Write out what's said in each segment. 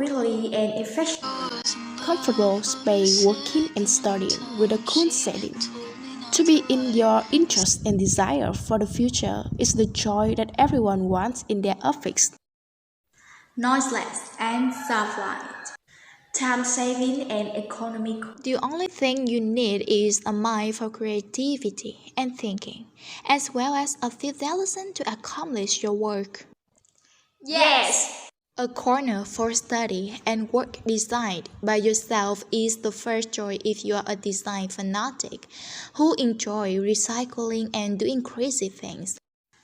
quickly and efficiently. Comfortable space working and studying with a cool setting. To be in your interest and desire for the future is the joy that everyone wants in their office. Noiseless and self-light, time-saving and economical. The only thing you need is a mind for creativity and thinking, as well as a fidelity to accomplish your work. Yes! A corner for study and work designed by yourself is the first choice if you are a design fanatic who enjoy recycling and doing crazy things.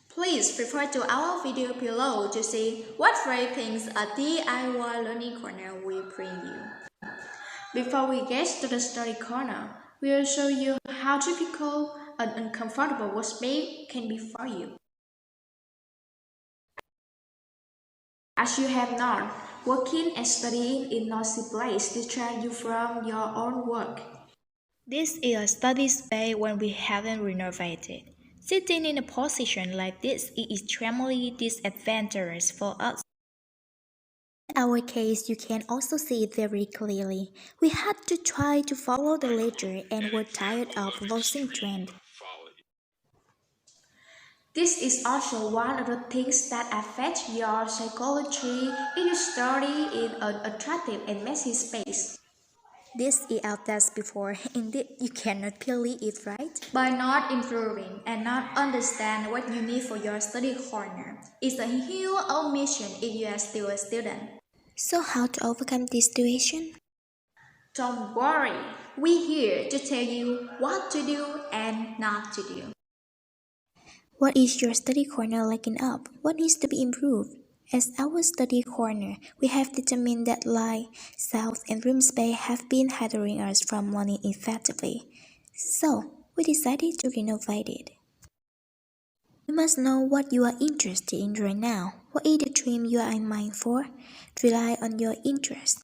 Please refer to our video below to see what free things a DIY learning corner will bring you. Before we get to the study corner, we will show you how difficult and uncomfortable workspace can be for you. As you have known, working and studying in noisy place distract you from your own work. This is a study space when we haven't renovated. Sitting in a position like this is extremely disadvantageous for us. In our case, you can also see it very clearly. We had to try to follow the ledger and were tired of losing trend. This is also one of the things that affect your psychology if you study in an attractive and messy space. This is our test before. Indeed, you cannot believe it, right? By not improving and not understand what you need for your study corner, it's a huge omission if you are still a student. So how to overcome this situation? Don't worry, we're here to tell you what to do and not to do. What is your study corner lacking up? What needs to be improved? As our study corner, we have determined that light, sound, and room space have been hindering us from learning effectively. So, we decided to renovate it. You must know what you are interested in right now. What is the dream you are in mind for? Rely on your interest.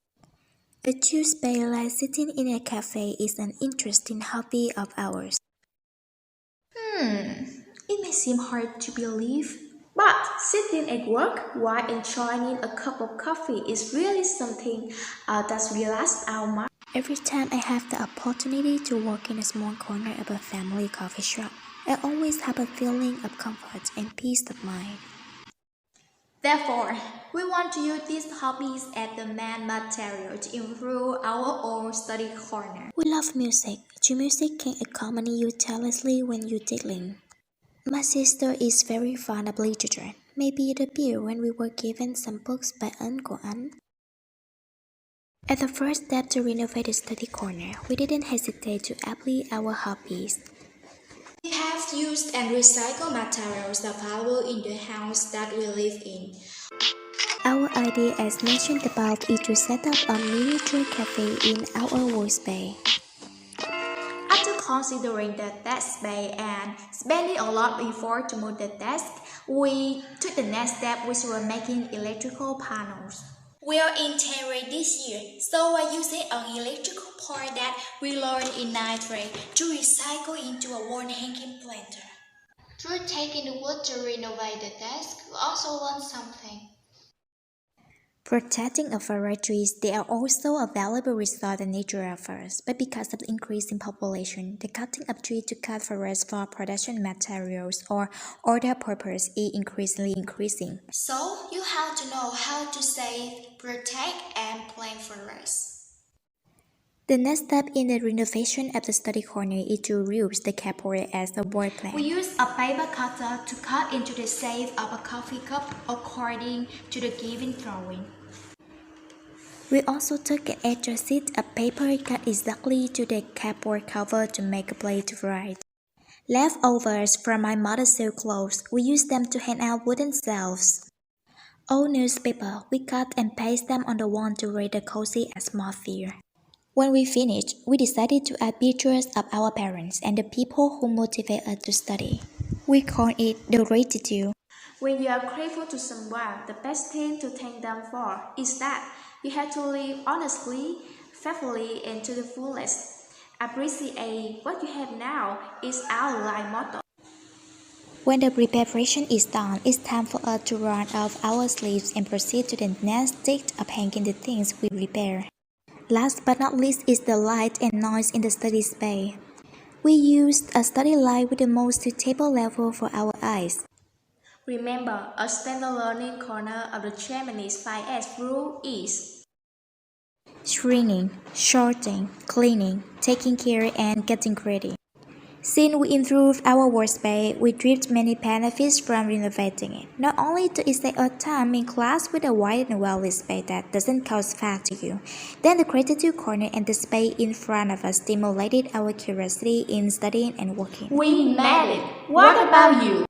A chill space like sitting in a cafe is an interesting hobby of ours. It may seem hard to believe, but sitting at work while enjoying a cup of coffee is really something that's relaxed our mind. Every time I have the opportunity to work in a small corner of a family coffee shop, I always have a feeling of comfort and peace of mind. Therefore, we want to use these hobbies as the main material to improve our own study corner. We love music. Your music can accompany you tirelessly when you're diddling. My sister is very fond of literature. Maybe it appeared when we were given some books by Uncle An. At the first step to renovate the study corner, we didn't hesitate to apply our hobbies. We have used and recycled materials available in the house that we live in. Our idea, as mentioned above, is to set up a miniature cafe in our workspace. After considering the desk space and spending a lot before to move the desk, we took the next step, which was making electrical panels. We are in 10th grade this year, so we're using an electrical part that we learned in 9th grade to recycle into a wall hanging planter. Through taking the wood to renovate the desk, we also learned something. Protecting of varieties, they are also a valuable resource in nature affairs, but because of the increasing population, the cutting of trees to cut forests for production materials or other purpose is increasingly increasing. So, you have to know how to save, protect, and plant forests. The next step in the renovation of the study corner is to reuse the cardboard as a board plan. We use a paper cutter to cut into the shape of a coffee cup according to the given drawing. We also took an extra sheet of paper cut exactly to the cardboard cover to make a place to write. Leftovers from my mother's silk clothes, we used them to hang out wooden shelves. Old newspaper, we cut and paste them on the wall to create a cozy atmosphere. When we finished, we decided to add pictures of our parents and the people who motivate us to study. We call it the gratitude. When you are grateful to someone, the best thing to thank them for is that you have to live honestly, faithfully, and to the fullest. Appreciate what you have now is our life motto. When the preparation is done, it's time for us to run off our sleeves and proceed to the next stage of hanging the things we prepare. Last but not least is the light and noise in the study space. We used a study light with the most suitable level for our eyes. Remember, a standard learning corner of the Japanese 5S rule is Screening, sorting, cleaning, taking care, and getting ready. Since we improved our workspace, we reaped many benefits from renovating it. Not only to save our time in class with a wide and well-lit space that doesn't cause fatigue, then the gratitude corner and the space in front of us stimulated our curiosity in studying and working. we made it. What about you?